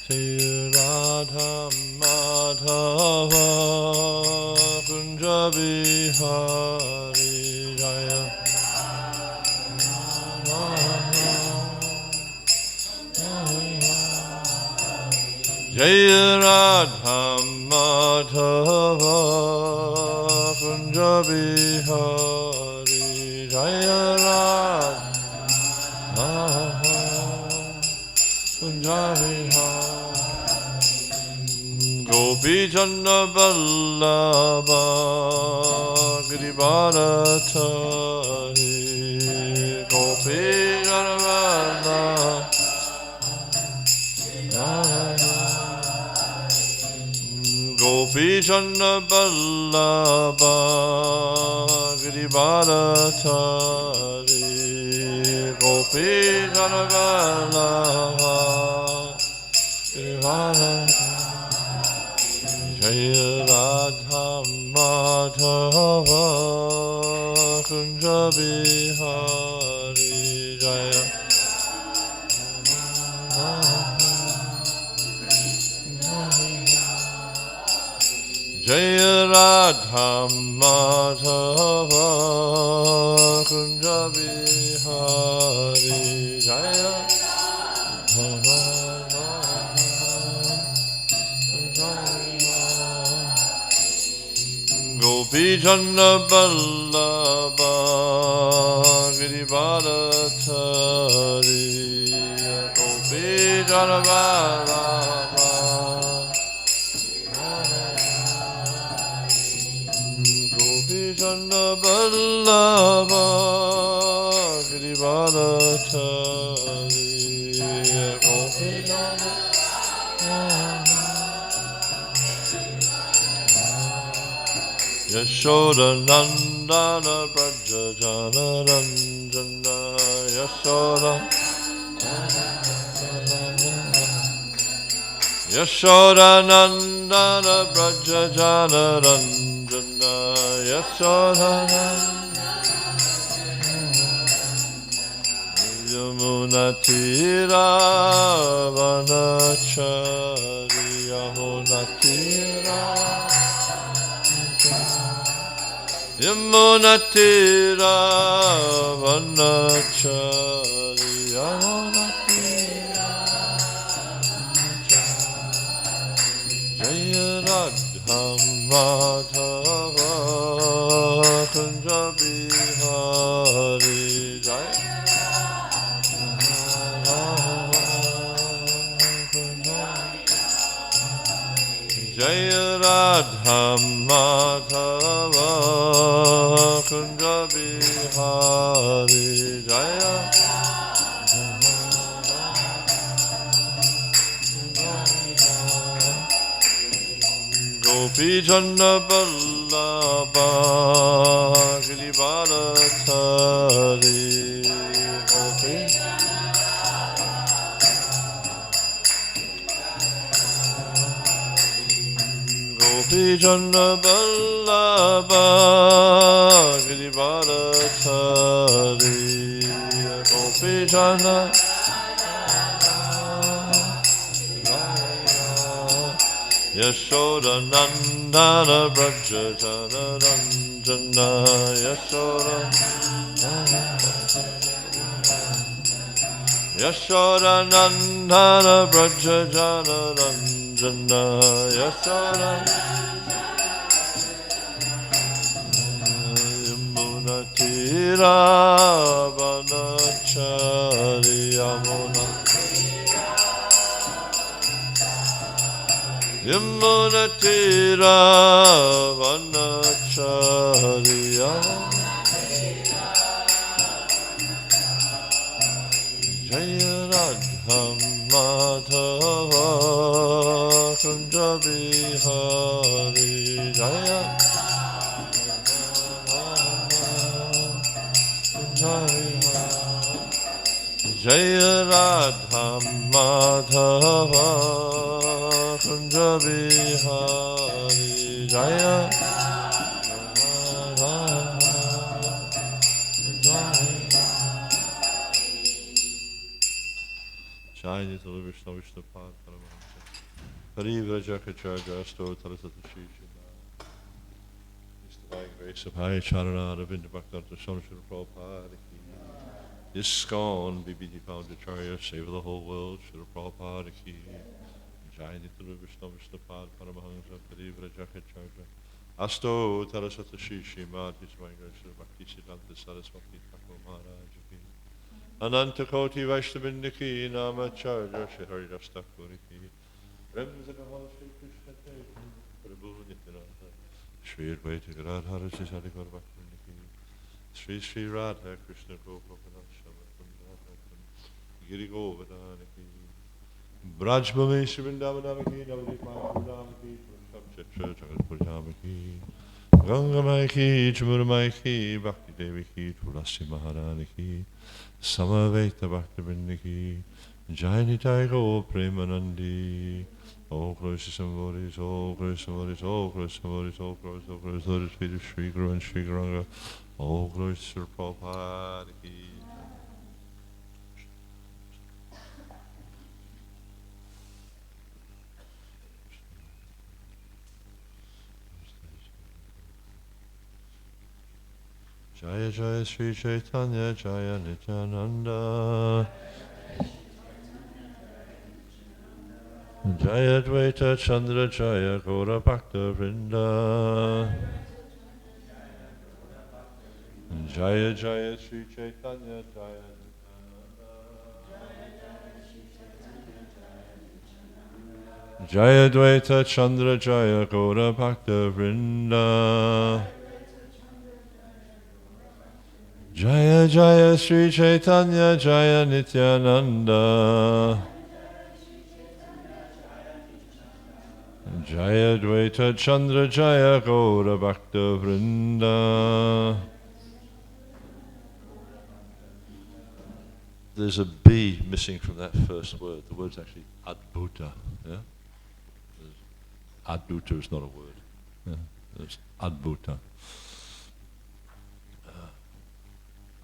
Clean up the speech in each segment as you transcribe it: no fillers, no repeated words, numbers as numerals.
Jai Radha Madhava Kunja Bihari Jaya Jaya Radha Madhava Kunja Bihari Jaya Radha Kunja Bihari Gopi Chandra Vallabha Girivardhari Gopi Chandra Gopi Chandra Vallabha Girivardhari Gopi Chandra Vallabha Girivardhari Jaya Radha Madhava Kunja Bihari Jaya Jaya Radha Madhava Kunja Bihari Jaya Gopi Chandra Vallabha Girivardhari Gopi Chandra Vallabha Gopi Chandra Vallabha Girivardhari Gopi Chandra Yashoda Nandana Braja Jana Ranjana Yashoda Yashoda Nandana Braja Jana Ranjana Yashoda Yamuna Tira Vanachari Yamuna Tira Yamuna Tira Vanachari Yamuna Tira Jaya Radha Madhava Kunja Bihari Jaya Jaya Radha Madhava Kunja Bihari Jaya Gopi Chandra Vallabha Girivardhari Gopi Gopi Chandra Vallabha Girivardhari Gopi Chandra Yashoda Nandana Braja Jana Ranjana Yashoda Yashoda Nandana Braja Jana Ranjana Yashoda Yamuna Tira Vanachari Yamuna Yamuna Tira Vanachari Jaya Radha Madhava Kunja Bihari Jaya Jaya Radha Madhava Kunja Bihari Jaya Jai Jai Vishnu Vishnu Pad Paramahansa Parivrajakacharya Stotarasatashi His Divine Grace of High Charana Ravinda Bhaktarata Samshara Prabhupada Ki ISKCON BBD Pandacharya Save the Whole World Shri Prabhupada Ki Jayanitara Vishnu Vishnupad Paramahansa Parivrajakacharya Asto Tarasatashi Shrimad His Divine Grace of Bhakti Siddhanta Saraswati Thakur Maharaj Ki Ananta Koti Vaishnavindaki Namacharya Shri Haridas Thakur Ki Ramzakahal Shri Krishna Chaitanya Prabhu Nityananda Shri Advaita Gadadhara Shri Sadikar Bhaktivinoda Shri Shri Radha Krishna Gopalana Giri Govardhana Ki Brajbhumi Shri Vrindavanam Ki Navadip Mahapuram Ki Purusham Chitra Jagat Ki Gangamai Ki Chamuramai Ki Bhakti Devi Ki Tulasi Maharani Ki Samaveta Bhaktivinoda Ki Jayanitai Go Premanandi Oh Krishna Samvaris, Oh Krishna Samvaris, Oh Krishna Samvaris, Oh Krishna Samvaris, let us feed Shri Guru and Shri Garanga. Oh Krishna Prabhupada Ki. Jaya Jaya Sri Chaitanya Jaya Nityananda Jaya Dvaita Chandra Jaya Gaura Bhakta Vrinda Jaya Jaya Sri Chaitanya Jaya Jaya Dvaita Chandra Jaya Gaura Bhakta Vrinda Jaya Jaya Sri Chaitanya Jaya Nityananda Jaya Dvaita Chandra Jaya Gaura Bhakta Vrinda. There's a B missing from that first word. The word's actually Adbhuta. Yeah? Adbhuta is not a word. Yeah? It's Adbhuta.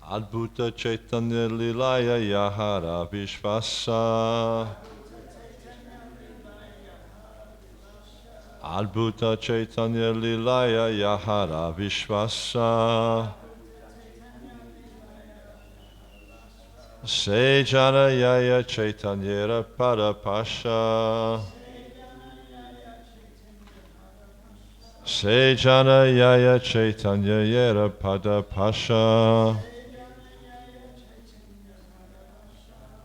Adbhuta Chaitanya Lilaya Yahara Vishvasa Adbhuta Chaitanya Lilaya Yahara Vishvasa Sejana Yaya Chaitanyera Padapasha Sejana Yaya Chaitanya Yera Padapasha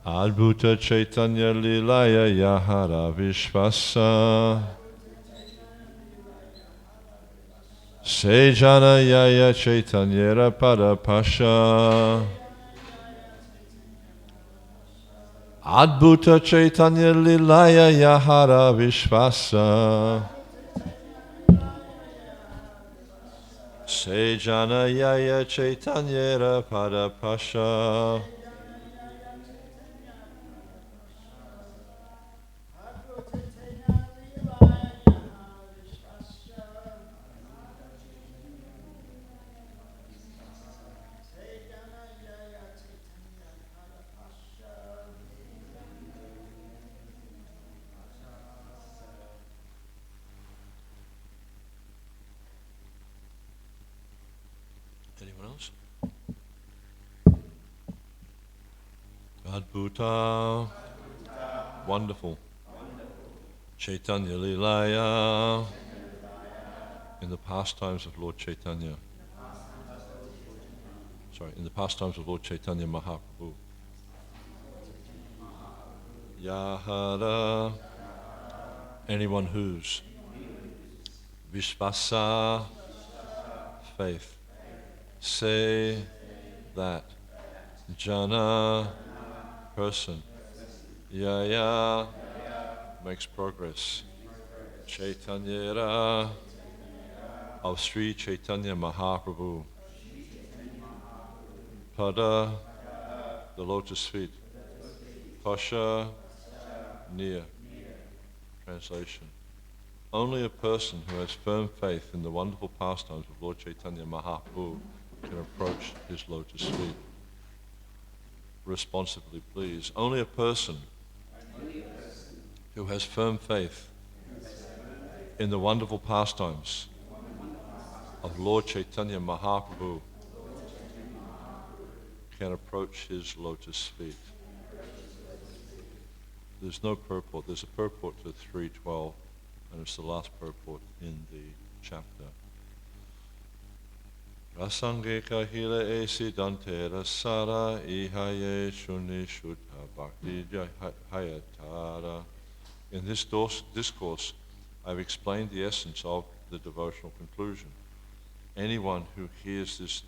Adbhuta Chaitanya Lilaya Yahara Vishvasa Sejana Yaya Chaitanyera Padapasha Adbhuta Chaitanya Lilaya Yahara Vishvasa Sejana Yaya Chaitanyera Padapasha Anyone else? Adbhuta. Wonderful. Chaitanya Lilaya. In the pastimes of Lord Chaitanya. In the pastimes of Lord Chaitanya Mahaprabhu. Yahara. Anyone whose. Vishvasa. Faith. Say that. Jana. Person. Yaya. Makes progress. Chaitanyera. Of Sri Chaitanya Mahaprabhu. Pada. The lotus feet. Pasha. Near. Translation. Only a person who has firm faith in the wonderful pastimes of Lord Chaitanya Mahaprabhu can approach his lotus feet. Responsively, please. Only a person who has firm faith in the wonderful pastimes of Lord Chaitanya Mahaprabhu can approach his lotus feet. There's no purport. There's a purport to 3:12, and it's the last purport in the chapter. Rasange kahila esi dante rasara ihaye shuni shuddha bhakti hayatara. In this discourse, I've explained the essence of the devotional conclusion. Anyone who hears this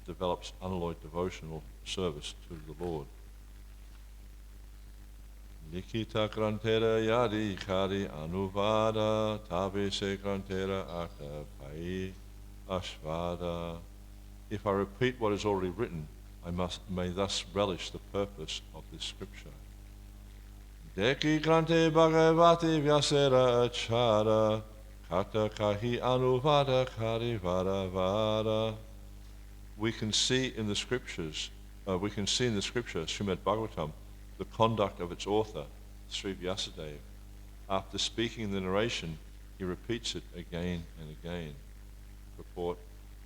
develops unalloyed devotional service to the Lord. Likita grantera yadi kari anuvada tabe se grantera akta pai ashvada. If I repeat what is already written, I may thus relish the purpose of this scripture. Deki grante bhagavati vyasera achara kata kahi anuvada kari vada vada. We can see in the scriptures, Srimad Bhagavatam, the conduct of its author, Sri Vyasadeva. After speaking the narration, he repeats it again and again. Report,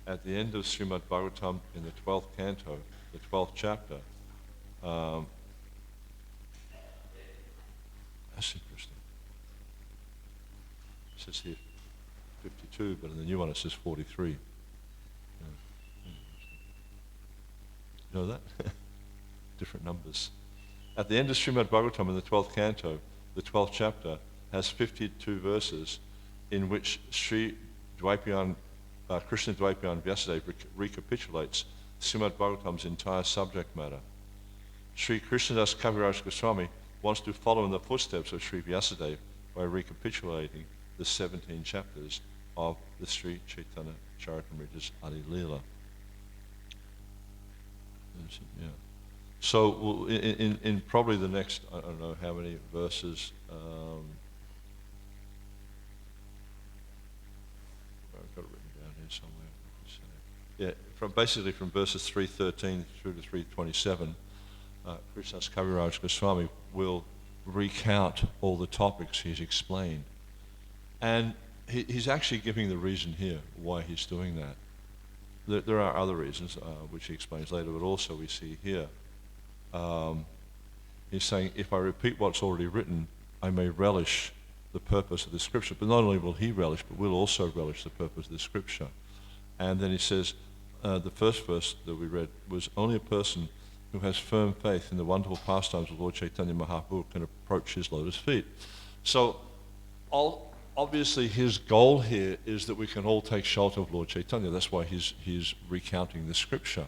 at the end of Srimad Bhagavatam in the 12th canto, the 12th chapter, that's interesting. It says here 52, but in the new one it says 43. You know that? Different numbers. At the end of Srimad Bhagavatam in the 12th canto, the 12th chapter has 52 verses in which Krishna Dvaipayan Vyasadeva recapitulates Srimad Bhagavatam's entire subject matter. Sri Krishnadas Kaviraj Goswami wants to follow in the footsteps of Sri Vyasadeva by recapitulating the 17 chapters of the Sri Chaitanya Charitamrita's Adi Leela. Yeah. So in probably the next, I don't know how many verses, I've got it written down here somewhere. From verses 3:13 through to 3:27, Krishnadas Kaviraj Goswami will recount all the topics he's explained. And he's actually giving the reason here why he's doing that. There are other reasons, which he explains later, but also we see here. He's saying, if I repeat what's already written, I may relish the purpose of the scripture. But not only will he relish, but we'll also relish the purpose of the scripture. And then he says, the first verse that we read was, only a person who has firm faith in the wonderful pastimes of Lord Chaitanya Mahaprabhu can approach his lotus feet. So, obviously his goal here is that we can all take shelter of Lord Chaitanya. That's why he's recounting the scripture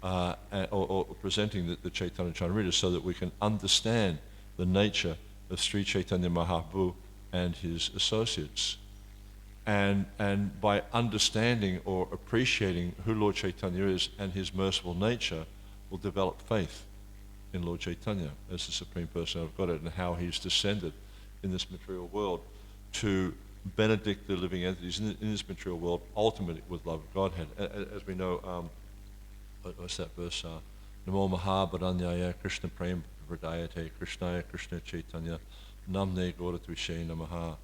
or presenting the Chaitanya Charitamrita, so that we can understand the nature of Sri Chaitanya Mahaprabhu and his associates. And by understanding or appreciating who Lord Chaitanya is and his merciful nature, we'll develop faith in Lord Chaitanya as the Supreme Personality of Godhead and how he's descended in this material world to benedict the living entities in this material world, ultimately with love of Godhead. As we know, what's that verse? Namo Mahabharanyaya Krishna Prem Vradayate Krishnaya Krishna Chaitanya Namne Gauratvishaya Namaha.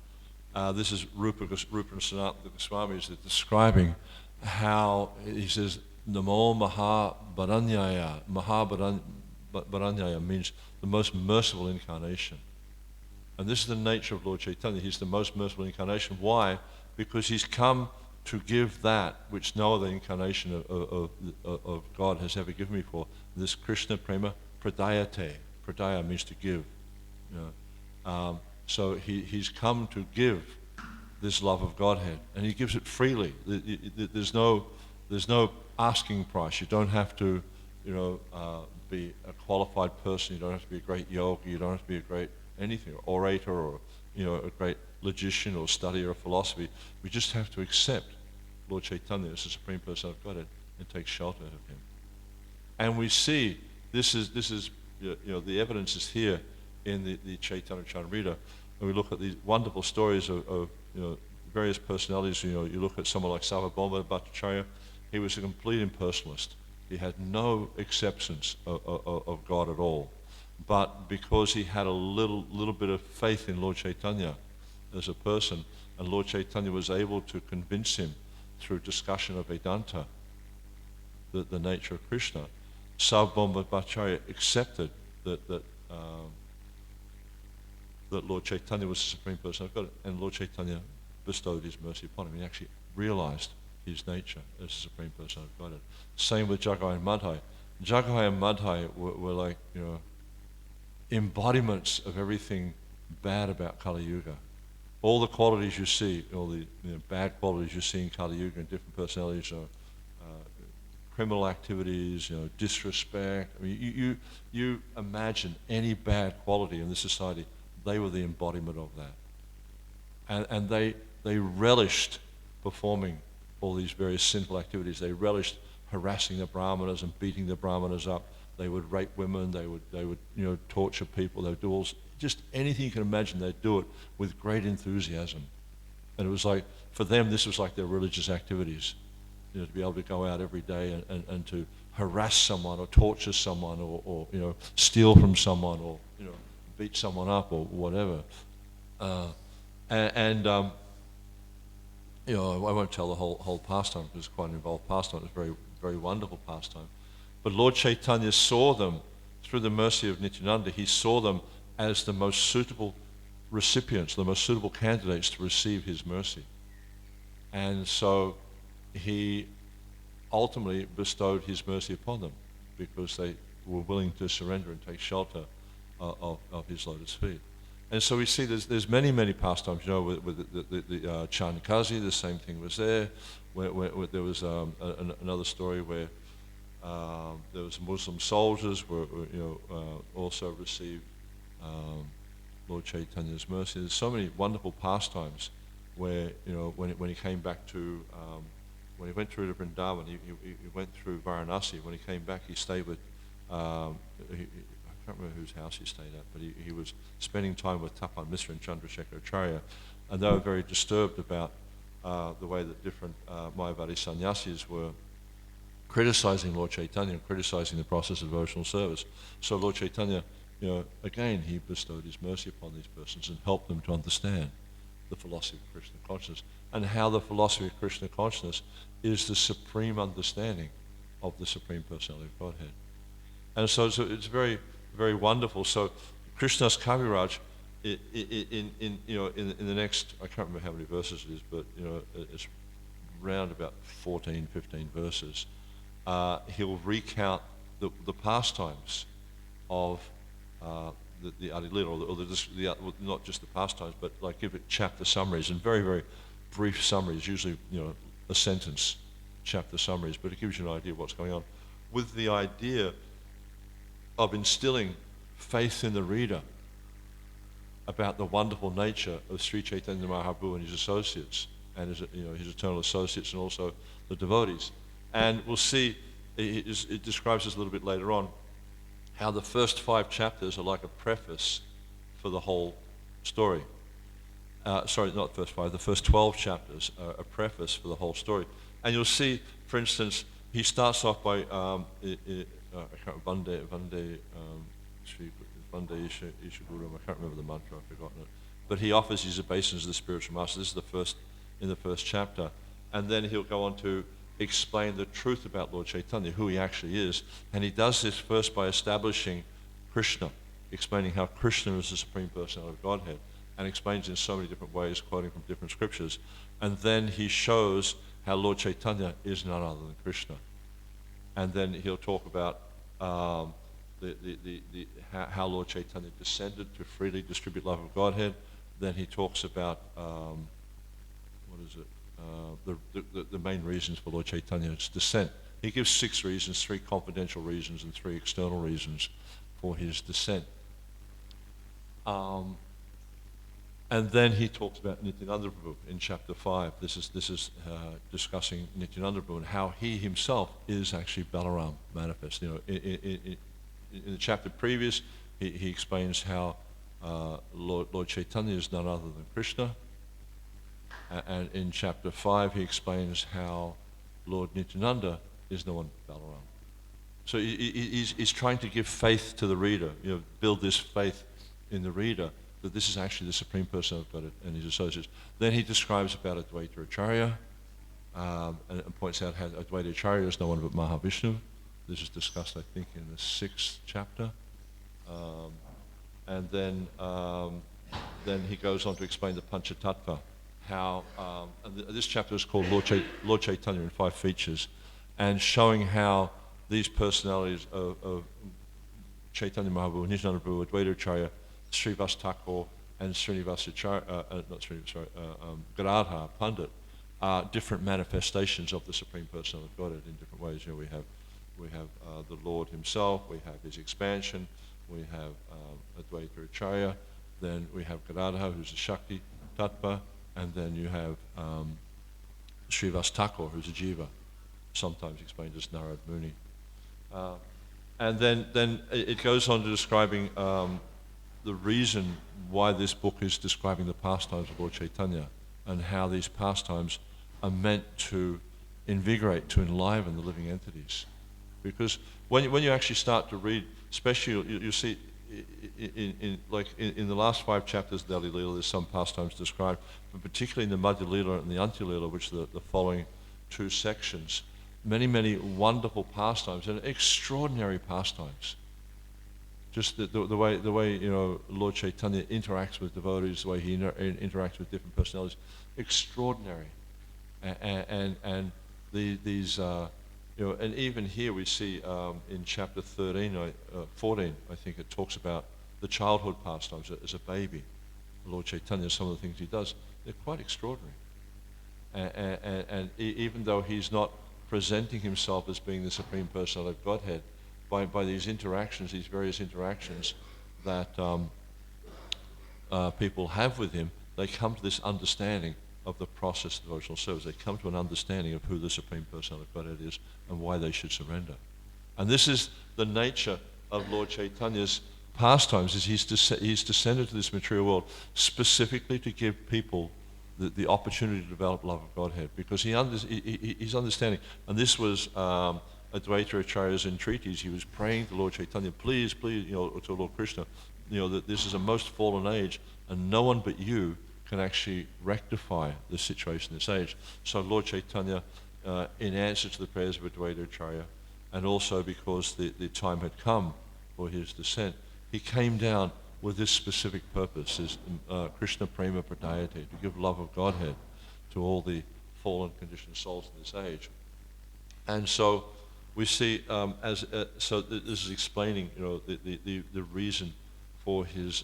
This is Rupa Sanatana Goswami is describing how he says Namo Mahabharanyaya. Mahabharanyaya means the most merciful incarnation. And this is the nature of Lord Chaitanya. He's the most merciful incarnation. Why? Because he's come to give that which no other incarnation of God has ever given before. This Krishna Prema Pradayate. Pradaya means to give. You know. So he's come to give this love of Godhead, and he gives it freely. There's no asking price. You don't have to, be a qualified person. You don't have to be a great yogi. You don't have to be a great anything, orator, or a great logician or studier of philosophy. We just have to accept Lord Chaitanya as the Supreme Person of Godhead and take shelter of him. And we see this is the evidence is here in the Caitanya Charitamrita. And we look at these wonderful stories of various personalities. You look at someone like Sarvabhauma Bhattacharya. He was a complete impersonalist. He had no acceptance of God at all. But because he had a little bit of faith in Lord Chaitanya as a person, And Lord Chaitanya was able to convince him through discussion of Vedanta, the nature of Krishna. Sarvabhauma Bhattacharya accepted that Lord Chaitanya was the Supreme Person of God, and Lord Chaitanya bestowed his mercy upon him. He actually realized his nature as the Supreme Person of Godhead. Same with Jagai and Madhai. Jagai and Madhai were like, embodiments of everything bad about Kali Yuga. All the qualities you see, all the bad qualities you see in Kali Yuga and different personalities, criminal activities, disrespect. I mean, you imagine any bad quality in this society, they were the embodiment of that. And they relished performing all these various sinful activities. They relished harassing the brahmanas and beating the brahmanas up. They would rape women. They would torture people. They would do just anything you can imagine. They'd do it with great enthusiasm. And it was like, for them, this was like their religious activities. To be able to go out every day and to harass someone or torture someone or steal from someone or beat someone up or whatever. I won't tell the whole pastime because it's quite an involved pastime. It's a very, very wonderful pastime. But Lord Chaitanya saw them, through the mercy of Nityananda, he saw them as the most suitable recipients, the most suitable candidates to receive his mercy. And so he ultimately bestowed his mercy upon them because they were willing to surrender and take shelter of his lotus feet. And so we see there's many pastimes. With the Chandkazi, the same thing was there. Where there was another story where there was Muslim soldiers were also received Lord Chaitanya's mercy. There's so many wonderful pastimes where when he came back to when he went through to Vrindavan, he went through Varanasi. When he came back, he stayed with I can't remember whose house he stayed at, but he was spending time with Tapan Misra and Chandrasekhar Acharya, and they were very disturbed about the way that different Mayavadi sannyasis were criticizing Lord Chaitanya and criticizing the process of devotional service. So Lord Chaitanya, again, he bestowed his mercy upon these persons and helped them to understand the philosophy of Krishna consciousness and how the philosophy of Krishna consciousness is the supreme understanding of the Supreme Personality of Godhead. And so it's very, very wonderful. So Krishna's Kaviraj, in the next, I can't remember how many verses it is, but it's around about 14, 15 verses. He'll recount the pastimes of the Adi Lila, or not just the pastimes, but like give it chapter summaries and very, very brief summaries, usually a sentence chapter summaries, but it gives you an idea of what's going on, with the idea of instilling faith in the reader about the wonderful nature of Sri Chaitanya Mahaprabhu and his associates, and his eternal associates, and also the devotees. And we'll see, it describes this a little bit later on, how the first 5 chapters are like a preface for the whole story. Sorry, not the first 5, the first 12 chapters are a preface for the whole story. And you'll see, for instance, he starts off by Vande Ishaguru, I can't remember the mantra, I've forgotten it. But he offers his obeisance to the spiritual master. This is in the first chapter. And then he'll go on to explain the truth about Lord Chaitanya, who he actually is. And he does this first by establishing Krishna, explaining how Krishna is the Supreme Personality of Godhead, and explains in so many different ways, quoting from different scriptures. And then he shows how Lord Chaitanya is none other than Krishna. And then he'll talk about how Lord Chaitanya descended to freely distribute love of Godhead. Then he talks about the main reasons for Lord Chaitanya's descent. He gives 6 reasons, 3 confidential reasons and 3 external reasons for his descent. And then he talks about Nityananda Prabhu in chapter 5. This is discussing Nityananda Prabhu and how he himself is actually Balaram manifest. In the chapter previous, he explains how Lord Chaitanya is none other than Krishna. And in chapter 5, he explains how Lord Nityananda is no one but Balaram. So he's trying to give faith to the reader, build this faith in the reader that this is actually the Supreme Person of God and his associates. Then he describes about Advaita Acharya, and points out how Advaita Acharya is no one but Mahavishnu. This is discussed, I think, in the 6th chapter. And then he goes on to explain the Panchatattva, how, and this chapter is called Lord Chaitanya in 5 features, and showing how these personalities of Chaitanya Mahaprabhu, Nityananda Prabhu, Advaita Acharya, Srivas Thakur, and Srinivas Acharya, Gadadhar Pandit, are different manifestations of the Supreme Person of Godhead in different ways. You know, we have the Lord himself, we have his expansion, we have Advaita Acharya, then we have Gadadhar, who's a Shakti Tattva, and then you have Srivas Thakur, who's a Jiva, sometimes explained as Narad Muni. And then it goes on to describing the reason why this book is describing the pastimes of Lord Chaitanya, and how these pastimes are meant to invigorate, to enliven the living entities. Because when you actually start to read, especially you see in the last 5 chapters of the Adi Leela, there's some pastimes described, but particularly in the Madhya Leela and the Antya Leela, which are the following 2 sections, many wonderful pastimes and extraordinary pastimes. Just the way you know Lord Chaitanya interacts with devotees, the way he interacts with different personalities, extraordinary. And these you know, and even here we see in chapter 14, I think it talks about the childhood pastimes as a baby. Lord Chaitanya, some of the things he does, they're quite extraordinary. And even though he's not presenting himself as being the Supreme Person of Godhead, by these interactions, these various interactions that people have with him, they come to this understanding of the process of devotional service. They come to an understanding of who the Supreme Person of Godhead is and why they should surrender. And this is the nature of Lord Chaitanya's pastimes, is he's descended to this material world specifically to give people the opportunity to develop love of Godhead, because he's understanding. And this was Advaita Acharya's entreaties. He was praying to Lord Chaitanya, please, you know, to Lord Krishna, you know, that this is a most fallen age, and no one but you can actually rectify the situation in this age. So Lord Chaitanya, in answer to the prayers of Advaita Acharya, and also because the time had come for his descent, he came down with this specific purpose, is Krishna Prema Pradayate, to give love of Godhead to all the fallen conditioned souls in this age. And so we see, so this is explaining, you know, the reason for his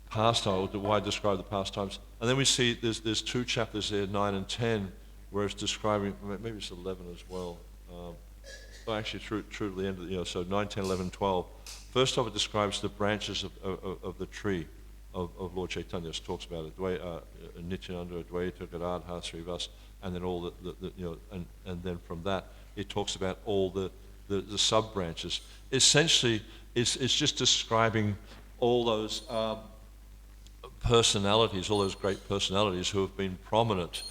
pastime, why I describe the pastimes. And then we see there's 2 chapters there, 9 and 10, where it's describing, maybe it's 11 as well. Actually, true to the end of the, you know, so 9, 10, 11, 12. First off, it describes the branches of the tree of Lord Chaitanya. It talks about Nityananda, Advaita, Gadadhar, Srivas, and then all the you know, and then from that, it talks about all the sub-branches. Essentially, it's just describing all those personalities, all those great personalities who have been prominent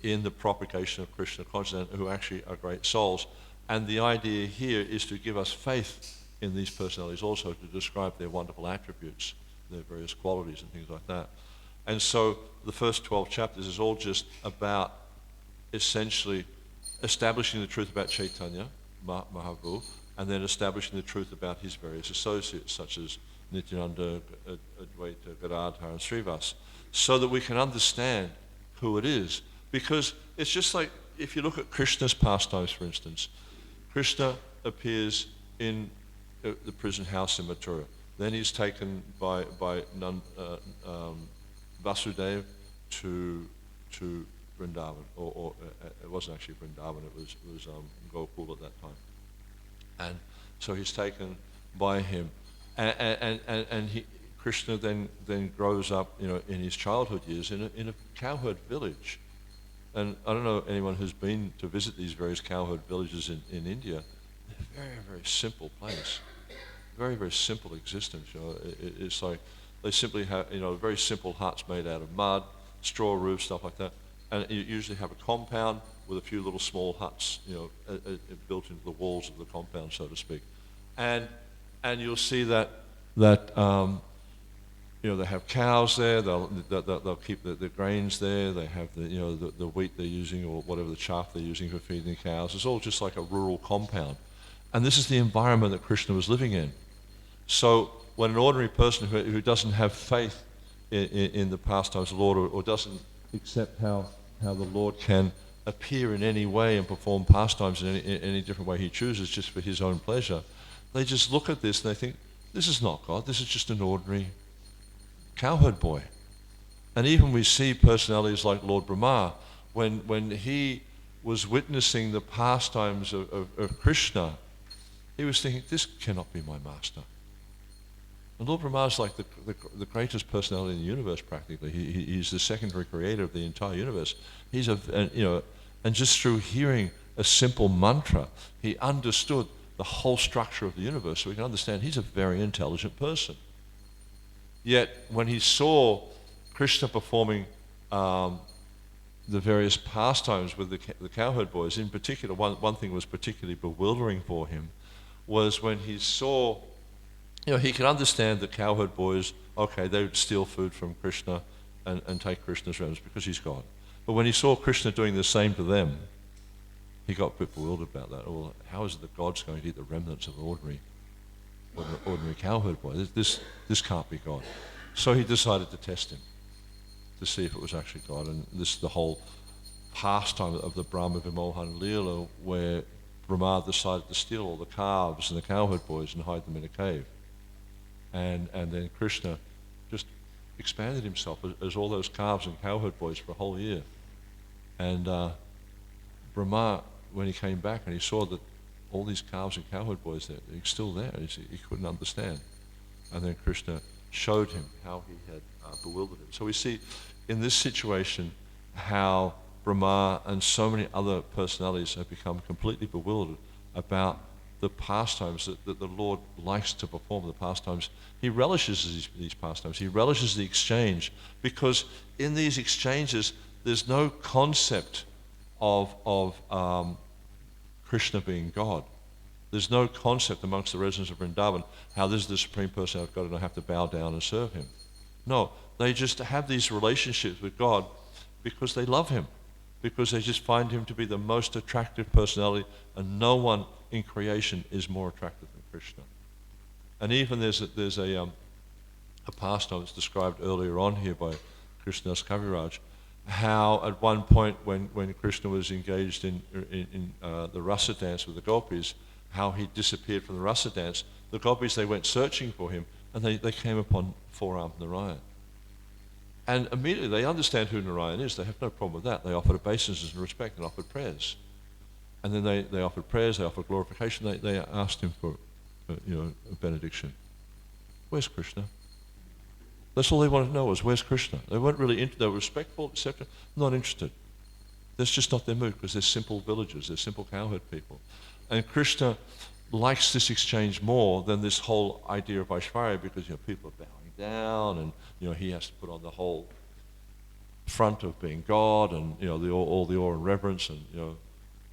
in the propagation of Krishna consciousness, who actually are great souls. And the idea here is to give us faith in these personalities, also to describe their wonderful attributes, their various qualities and things like that. And so the first 12 chapters is all just about essentially establishing the truth about Chaitanya Mahaprabhu, and then establishing the truth about his various associates, such as Nityananda, Advaita, Gadadhar, and Srivas, so that we can understand who it is. Because it's just like, if you look at Krishna's pastimes, for instance, Krishna appears in the prison house in Mathura. Then he's taken by Vasudeva to Vrindavan, or it wasn't actually Vrindavan, it was Gokul at that time. And so he's taken by him, and Krishna then grows up, you know, in his childhood years in a cowherd village. And I don't know anyone who's been to visit these various cowherd villages in India. They're very simple place, very simple existence. You know, it's like they simply have, you know, very simple huts made out of mud, straw roofs, stuff like that. And you usually have a compound with a few little small huts, you know, built into the walls of the compound, so to speak. And you'll see that they have cows there. They'll keep the grains there. They have the wheat they're using, or whatever the chaff they're using for feeding the cows. It's all just like a rural compound, and this is the environment that Krishna was living in. So when an ordinary person who doesn't have faith in the pastimes of the Lord, or doesn't accept how the Lord can appear in any way and perform pastimes in any different way he chooses, just for his own pleasure, they just look at this and they think, this is not God. This is just an ordinary cowherd boy. And even we see personalities like Lord Brahma, when he was witnessing the pastimes of Krishna, he was thinking, this cannot be my master. And Lord Brahma is like the greatest personality in the universe, practically. He's the secondary creator of the entire universe. And just through hearing a simple mantra, he understood the whole structure of the universe. So we can understand he's a very intelligent person. Yet when he saw Krishna performing the various pastimes with the cowherd boys, in particular, one thing was particularly bewildering for him, was when he saw, he could understand the cowherd boys, okay, they would steal food from Krishna and take Krishna's remnants because he's God. But when he saw Krishna doing the same to them, he got a bit bewildered about that. Well, how is it that God's going to eat the remnants of an ordinary cowherd boy? This can't be God. So he decided to test him, to see if it was actually God. And this is the whole pastime of the Brahma Vimohan Leela, where Brahma decided to steal all the calves and the cowherd boys and hide them in a cave. And then Krishna just expanded himself as all those calves and cowherd boys for a whole year. And Brahma, when he came back and he saw that all these calves and cowherd boys there, they're still there, he couldn't understand. And then Krishna showed him how he had bewildered him. So we see in this situation how Brahma and so many other personalities have become completely bewildered about the pastimes that the Lord likes to perform, the pastimes. He relishes these pastimes. He relishes the exchange, because in these exchanges there's no concept of Krishna being God. There's no concept amongst the residents of Vrindavan how this is the Supreme Person of God and I have to bow down and serve him. No, they just have these relationships with God because they love him, because they just find him to be the most attractive personality, and no one in creation is more attractive than Krishna. And even there's a pastime that's described earlier on here by Krishnadas Kaviraj, how at one point when Krishna was engaged in the rasa dance with the gopis, how he disappeared from the rasa dance. The gopis, they went searching for him, and they came upon four-armed Narayan. And immediately they understand who Narayan is. They have no problem with that. They offered obeisances and respect and offered prayers. And then they offered prayers, they offered glorification, they asked him for a benediction. Where's Krishna? That's all they wanted to know was, where's Krishna? They weren't really they were respectful, etc. Not interested. That's just not their mood, because they're simple villagers, they're simple cowherd people. And Krishna likes this exchange more than this whole idea of Aishvarya, because people are bowing down, and he has to put on the whole front of being God, and all the awe and reverence, and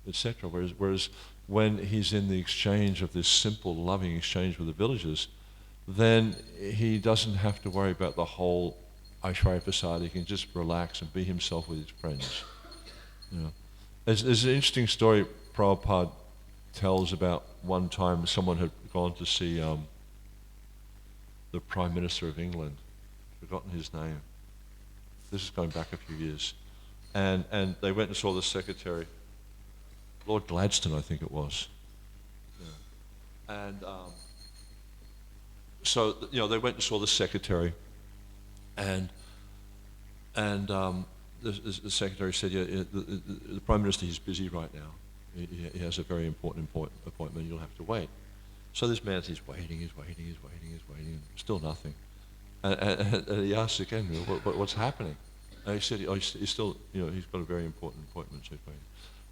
etc. Whereas when he's in the exchange of this simple, loving exchange with the villagers, then he doesn't have to worry about the whole Aishvarya Prasad. He can just relax and be himself with his friends. There's an interesting story Prabhupada tells about one time someone had gone to see the Prime Minister of England, forgotten his name. This is going back a few years. And they went and saw the secretary, Lord Gladstone, I think it was. And so they went and saw the secretary, and the secretary said, the Prime Minister, he's busy right now. He has a very important appointment. You'll have to wait. So this man, he's waiting, still nothing. And he asks again, what's happening? And he said, he's still, he's got a very important appointment, so he's waiting.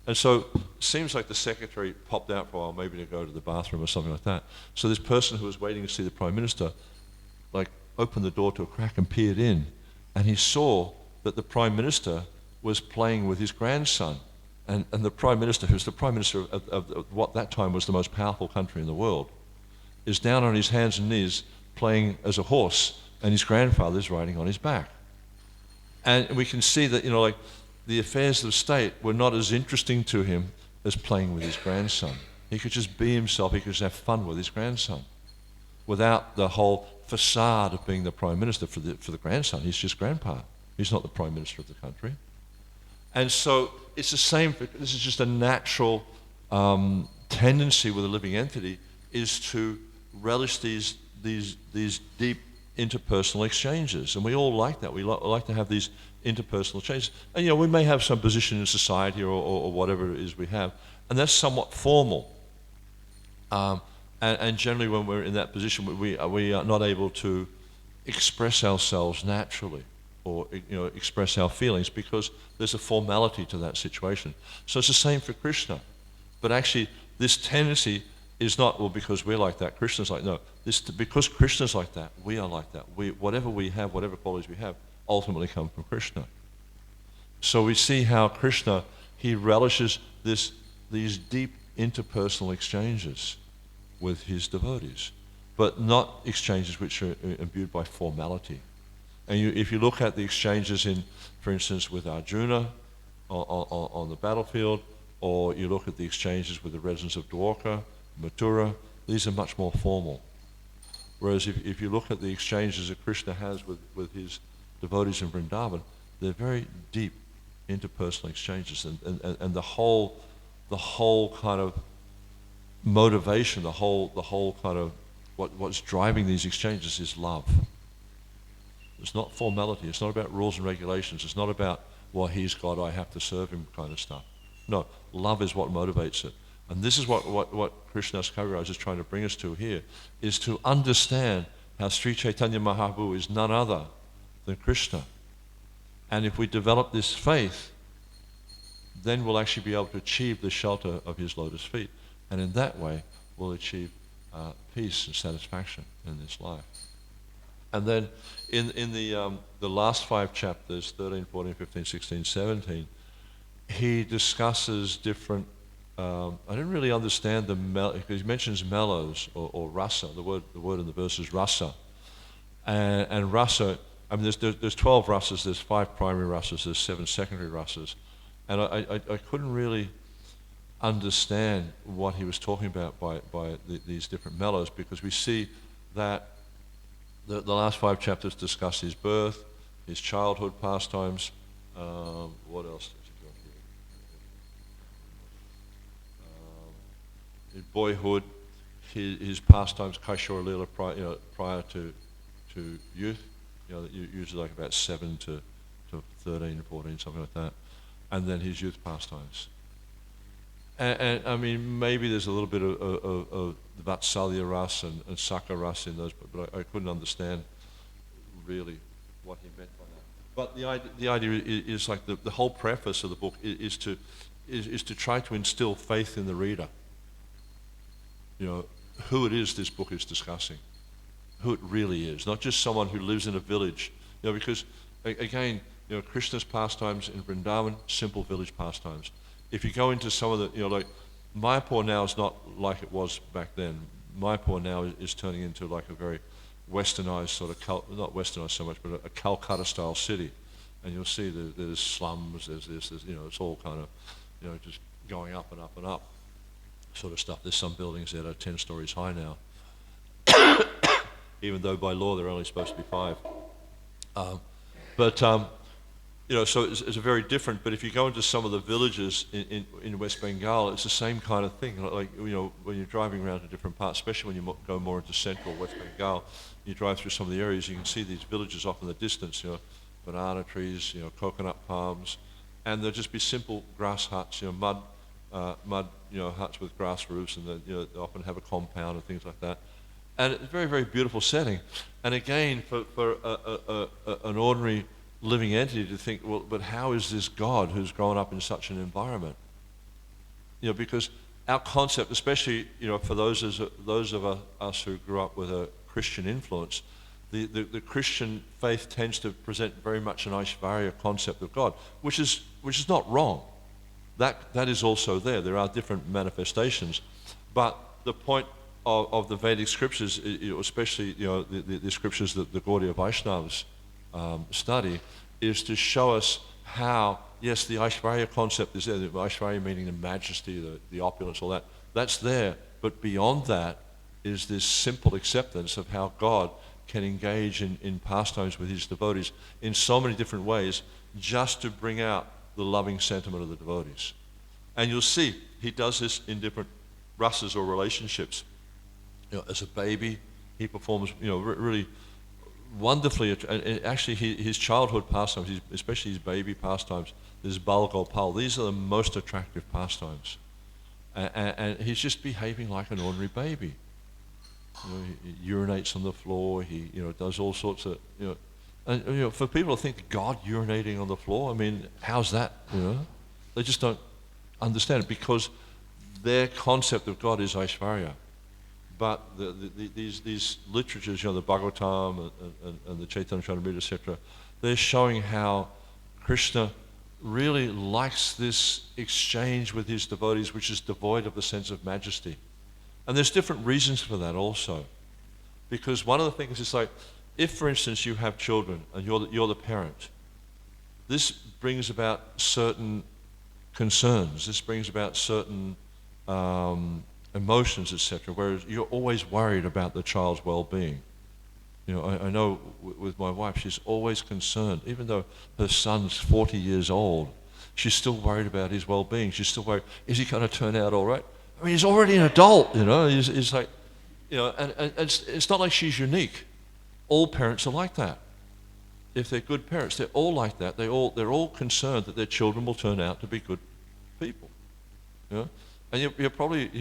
And so it seems like the secretary popped out for a while, maybe to go to the bathroom or something like that. So this person who was waiting to see the Prime Minister, opened the door to a crack and peered in, and he saw that the Prime Minister was playing with his grandson. And the Prime Minister, who's the Prime Minister of what that time was the most powerful country in the world, is down on his hands and knees playing as a horse and his grandfather is riding on his back. And we can see that, like the affairs of the state were not as interesting to him as playing with his grandson. He could just be himself, he could just have fun with his grandson without the whole facade of being the prime minister for the grandson. He's just grandpa. He's not the prime minister of the country. And so it's the same, this is just a natural tendency with a living entity, is to relish these deep interpersonal exchanges. And we all like that. We like to have these interpersonal exchanges. And we may have some position in society or whatever it is we have, and that's somewhat formal. And generally when we're in that position, we are not able to express ourselves naturally or express our feelings because there's a formality to that situation. So it's the same for Krishna. But actually this tendency is not, well, because we're like that, Krishna's like, no. Because Krishna's like that, we are like that. Whatever we have, whatever qualities we have, ultimately come from Krishna. So we see how Krishna, he relishes these deep interpersonal exchanges with his devotees, but not exchanges which are imbued by formality. And if you look at the exchanges for instance, with Arjuna on the battlefield, or you look at the exchanges with the residents of Dwarka, Mathura, these are much more formal. Whereas if you look at the exchanges that Krishna has with his devotees in Vrindavan, they're very deep interpersonal exchanges, and the whole kind of motivation, the whole kind of what's driving these exchanges is love. It's not formality. It's not about rules and regulations. It's not about, well, he's God, I have to serve him kind of stuff. No, love is what motivates it. And this is what Krishnadas Kaviraj is trying to bring us to here, is to understand how Sri Chaitanya Mahaprabhu is none other than Krishna. And if we develop this faith, then we'll actually be able to achieve the shelter of his lotus feet. And in that way, we'll achieve peace and satisfaction in this life. And then in the last 5 chapters, 13, 14, 15, 16, 17, he discusses different, I didn't really understand because he mentions mellows or rasa. The word in the verse is rasa. And rasa, I mean, there's 12 rasas, there's 5 primary rasas, there's 7 secondary rasas. And I couldn't really understand what he was talking about by these different mellows, because we see that the last 5 chapters discuss his birth, his childhood pastimes, what else does he go here? His boyhood, his pastimes, Kaishora Leela prior to youth, usually like about 7 to 13, 14, something like that, and then his youth pastimes. And I mean, maybe there's a little bit of the Vatsalya Ras and Sakha Ras in those, but I couldn't understand really what he meant by that. But the idea is like the whole preface of the book is to try to instill faith in the reader. Who it is this book is discussing, who it really is, not just someone who lives in a village. Because again, Krishna's pastimes in Vrindavan, simple village pastimes. If you go into some of the, like Mayapur now is not like it was back then. Mayapur now is turning into like a very westernized sort of, not westernized so much, but a Calcutta-style city. And you'll see there's slums, there's this, it's all kind of, just going up and up and up sort of stuff. There's some buildings that are 10 stories high now, even though by law they're only supposed to be 5. So it's a very different, but if you go into some of the villages in West Bengal, it's the same kind of thing. Like, when you're driving around to different parts, especially when you go more into central West Bengal, you drive through some of the areas, you can see these villages off in the distance, banana trees, coconut palms, and there'll just be simple grass huts, mud, huts with grass roofs, and they often have a compound and things like that. And it's a very, very beautiful setting. And again, for an ordinary living entity to think, well, but how is this God who's grown up in such an environment? Because our concept, especially for those of us who grew up with a Christian influence, the Christian faith tends to present very much an Aishvarya concept of God, which is not wrong. That is also there. There are different manifestations, but the point of the Vedic scriptures, especially the scriptures that the Gaudiya Vaishnavas study, is to show us how, yes, the Aishvarya concept is there, the Aishvarya meaning the majesty, the opulence, all that, that's there, but beyond that is this simple acceptance of how God can engage in pastimes with his devotees in so many different ways just to bring out the loving sentiment of the devotees. And you'll see he does this in different rasas or relationships. As a baby, he performs really wonderfully. And actually, his childhood pastimes, especially his baby pastimes, this Bal Gopal, these are the most attractive pastimes. And he's just behaving like an ordinary baby. He urinates on the floor. He does all sorts of and for people to think God urinating on the floor, I mean, how's that? They just don't understand it because their concept of God is Aishvarya. But these literatures, the Bhagavatam and the Caitanya Charitamrita, etc., they're showing how Krishna really likes this exchange with his devotees, which is devoid of the sense of majesty. And there's different reasons for that also. Because one of the things is like, if, for instance, you have children and you're the parent, this brings about certain concerns. This brings about certain emotions, etc., whereas you're always worried about the child's well-being. I know with my wife, she's always concerned, even though her son's 40 years old, she's still worried about his well-being. She's still worried, is he going to turn out all right? I mean, he's already an adult, he's like, and it's not like she's unique. All parents are like that. If they're good parents, they're all like that. They're all concerned that their children will turn out to be good people. And you're probably,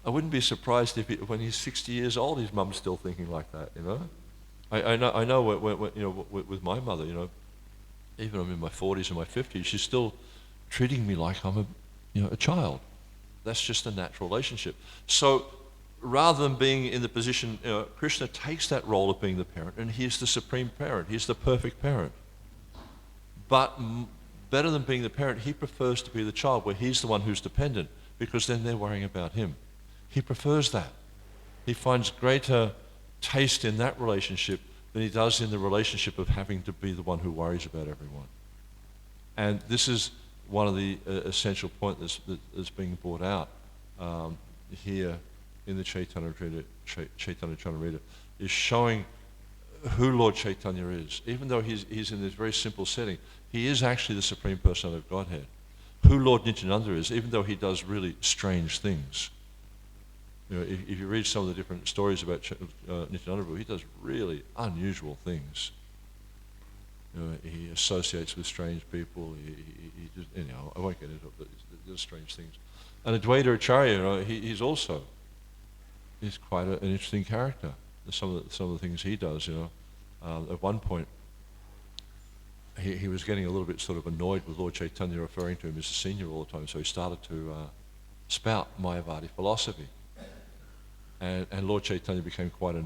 I wouldn't be surprised if when he's 60 years old, his mum's still thinking like that. I know with my mother, even I'm in my 40s and my 50s, she's still treating me like I'm a child. That's just a natural relationship. So rather than being in the position, Krishna takes that role of being the parent, and he's the supreme parent. He's the perfect parent. But better than being the parent, he prefers to be the child, where he's the one who's dependent, because then they're worrying about him. He prefers that. He finds greater taste in that relationship than he does in the relationship of having to be the one who worries about everyone. And this is one of the essential points that's being brought out here in the Caitanya Charitamrita, is showing who Lord Chaitanya is. Even though he's in this very simple setting, he is actually the Supreme Personality of Godhead. Who Lord Nityananda is, even though he does really strange things. If you read some of the different stories about Nityananda, he does really unusual things. He associates with strange people. He just, I won't get into it, but he does strange things. And Advaita Acharya, he's quite an interesting character. Some of the things he does, at one point, he was getting a little bit sort of annoyed with Lord Chaitanya referring to him as a senior all the time, so he started to spout Mayavadi philosophy. And Lord Chaitanya became quite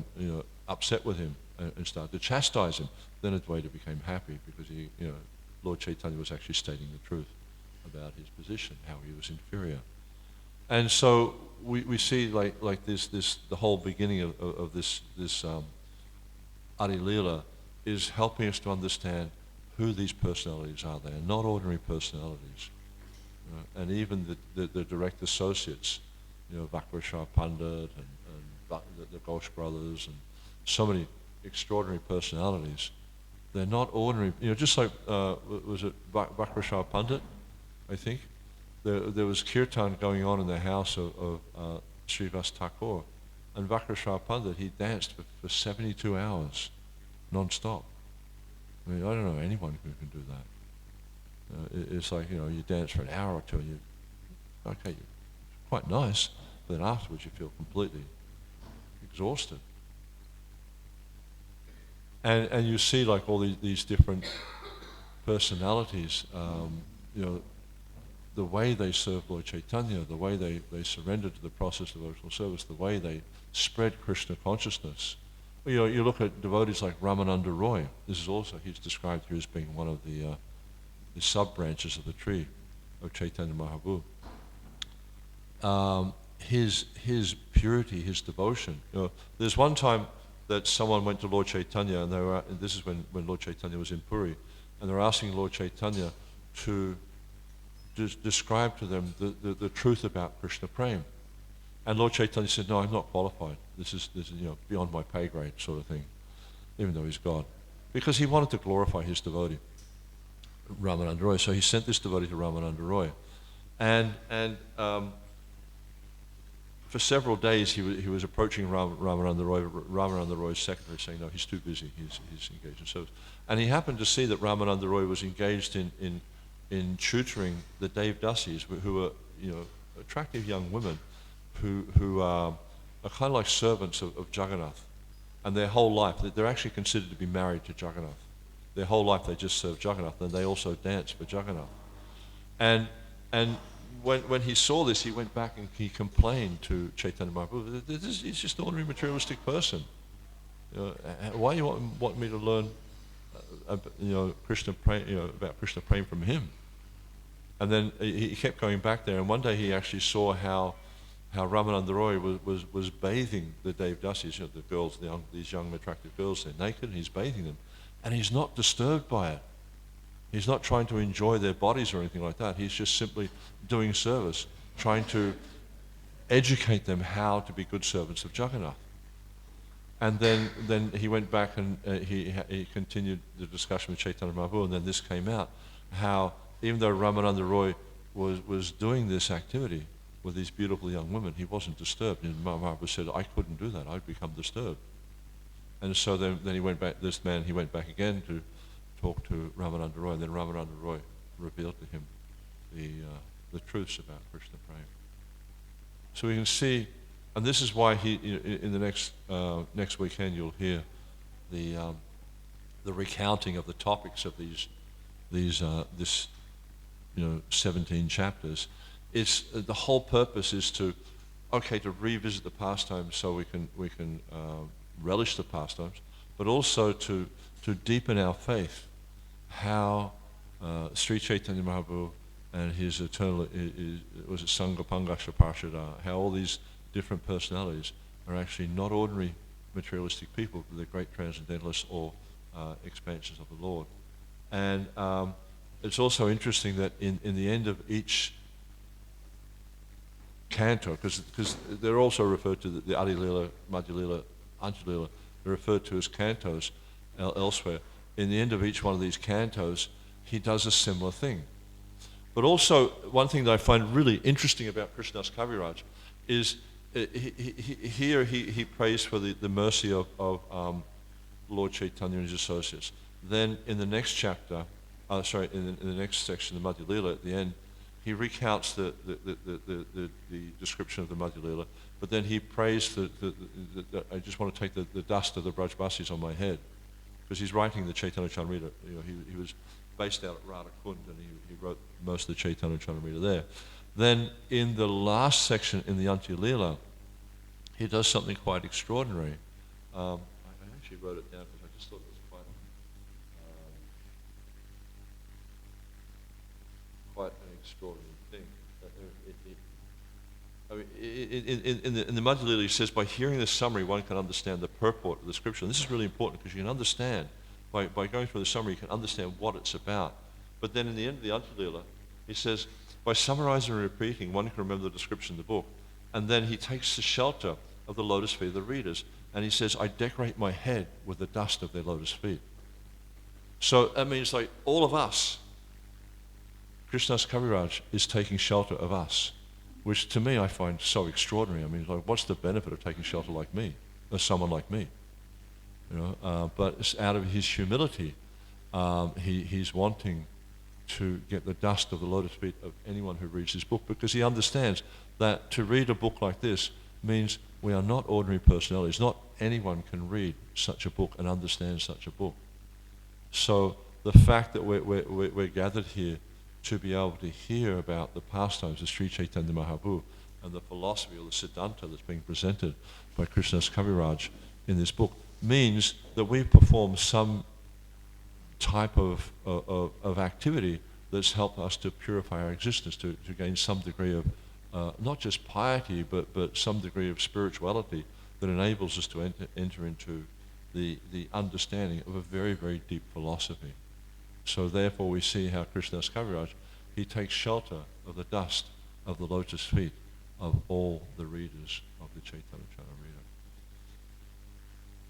upset with him and started to chastise him. Then Advaita became happy because Lord Chaitanya was actually stating the truth about his position, how he was inferior. And so we see like this the whole beginning of this Adi Leela is helping us to understand who these personalities are. They are not ordinary personalities. And even the direct associates, Vakrashar Pandit and the Ghosh brothers and so many extraordinary personalities, they're not ordinary. Just like, was it Vakrashar Pandit, I think? There was kirtan going on in the house of Srivas Thakur, and Vakrashar Pandit, he danced for 72 hours, non-stop. I mean, I don't know anyone who can do that. It's like, you dance for an hour or two and you're quite nice, but then afterwards you feel completely exhausted. And you see like all these different personalities, the way they serve Lord Chaitanya, the way they surrender to the process of devotional service, the way they spread Krishna consciousness. You look at devotees like Ramananda Roy. This is also, he's described here as being one of the sub-branches of the tree of Chaitanya Mahaprabhu. his purity, his devotion. There's one time that someone went to Lord Caitanya, and this is when Lord Caitanya was in Puri, and they were asking Lord Caitanya to describe to them the truth about Krishna Prem. And Lord Chaitanya said, no, I'm not qualified. This is beyond my pay grade sort of thing, even though he's God. Because he wanted to glorify his devotee, Ramananda Roy. So he sent this devotee to Ramananda Roy. And for several days he was approaching Ramananda Roy, Ramananda Roy's secretary, saying, no, he's too busy, he's engaged in service. And he happened to see that Ramananda Roy was engaged in tutoring the Devdasis, who were attractive young women who are kind of like servants of Jagannath. And their whole life, they're actually considered to be married to Jagannath. Their whole life they just serve Jagannath, and they also dance for Jagannath. And when he saw this, he went back and he complained to Chaitanya Mahaprabhu, he's just an ordinary materialistic person. Why you want me to learn Krishna about Krishna Prem from him? And then he kept going back there, and one day he actually saw how Ramananda Roy was bathing the Devdasis, the girls, these young attractive girls, they're naked, and he's bathing them. And he's not disturbed by it. He's not trying to enjoy their bodies or anything like that. He's just simply doing service, trying to educate them how to be good servants of Jagannath. And then he went back and he continued the discussion with Chaitanya Mahaprabhu, and then this came out, how even though Ramananda Roy was doing this activity with these beautiful young women, he wasn't disturbed. And Mahaprabhu said, I couldn't do that, I'd become disturbed. And so then he went back, he went back again to talk to Ramananda Roy, and then Ramananda Roy revealed to him the truths about Krishna Prem. So we can see, and this is why in the next weekend you'll hear the recounting of the topics of this 17 chapters. It's the whole purpose is to revisit the pastimes so we can relish the pastimes, but also to deepen our faith. How Sri Chaitanya Mahaprabhu and his eternal Sangha Pangasha Parshada, how all these different personalities are actually not ordinary materialistic people, but they're great transcendentalists or expansions of the Lord. And it's also interesting that in the end of each canto, because they're also referred to, the Adi Lila, Madhya Lila, Anja Lila, they're referred to as cantos elsewhere. In the end of each one of these cantos, he does a similar thing. But also, one thing that I find really interesting about Krishnadas Kaviraj is he prays for the mercy of Lord Chaitanya and his associates. Then in the next chapter, in the next section, the Madhya Lila, at the end, he recounts the description of the Madhya Lila, but then he prays I just want to take the dust of the Brajbasis on my head, because he's writing the Caitanya Caritamrita. He was based out at Radhakund, and he wrote most of the Caitanya Caritamrita there. Then in the last section, in the Antya Lila, he does something quite extraordinary. I actually wrote it down because I just thought it was quite an extraordinary thing. In the Madhya Lila, he says, by hearing the summary, one can understand the purport of the scripture. And this is really important, because you can understand, by going through the summary, you can understand what it's about. But then in the end of the Antya Lila, he says, by summarizing and repeating, one can remember the description of the book. And then he takes the shelter of the lotus feet of the readers, and he says, I decorate my head with the dust of their lotus feet. So that means, like, all of us, Krishnadas Kaviraj is taking shelter of us, which to me I find so extraordinary. I mean, like, what's the benefit of taking shelter like me, or someone like me? But it's out of his humility, he's wanting to get the dust of the lotus feet of anyone who reads this book, because he understands that to read a book like this means we are not ordinary personalities. Not anyone can read such a book and understand such a book. So the fact that we're gathered here to be able to hear about the pastimes of Sri Chaitanya Mahaprabhu and the philosophy or the Siddhanta that's being presented by Krishnadas Kaviraj in this book means that we perform some type of activity that's helped us to purify our existence, to gain some degree of not just piety, but some degree of spirituality that enables us to enter into the understanding of a very, very deep philosophy. So therefore we see how Krishnadas Kaviraj, he takes shelter of the dust of the lotus feet of all the readers of the Caitanya Caritamrita.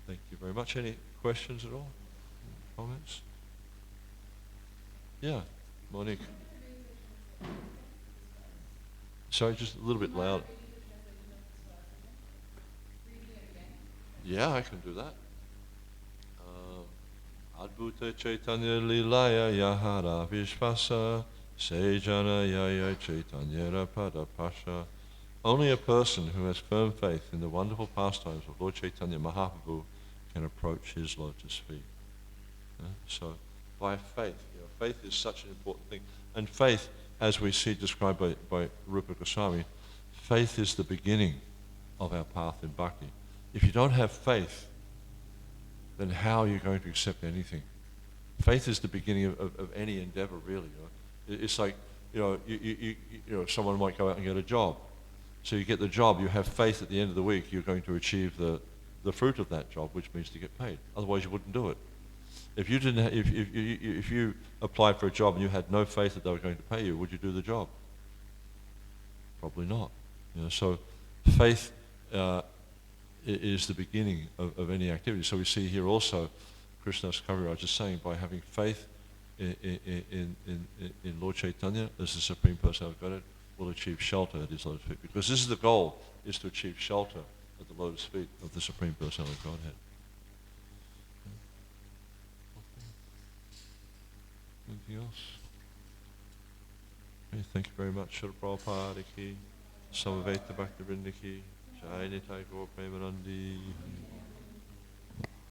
Thank you very much. Any questions at all? Comments? Yeah, Monique. Sorry, just a little bit loud. Yeah, I can do that. Adbhuta Chaitanya Lilaya Yahara Vishvasa Sejana Yaya Chaitanya Pada Pasha. Only a person who has firm faith in the wonderful pastimes of Lord Chaitanya Mahaprabhu can approach his lotus feet. So, by faith, faith is such an important thing. And faith, as we see described by Rupa Goswami, faith is the beginning of our path in bhakti. If you don't have faith, then how are you going to accept anything? Faith is the beginning of any endeavor, really. It's like, someone might go out and get a job. So you get the job, you have faith at the end of the week you're going to achieve the fruit of that job, which means to get paid. Otherwise you wouldn't do it. If you didn't, if you applied for a job and you had no faith that they were going to pay you, would you do the job? Probably not. So faith is the beginning of any activity. So we see here also, Krishnadas Kaviraj is saying, by having faith in Lord Chaitanya as the Supreme Personality of Godhead, will achieve shelter at his lotus feet. Because this is the goal, is to achieve shelter at the lotus feet of the Supreme Personality of Godhead. Anything else? Okay, thank you very much. Srila Prabhupada ki, Samaveta Bhaktivinoda ki, Jai Nitai Gaur Premanandi.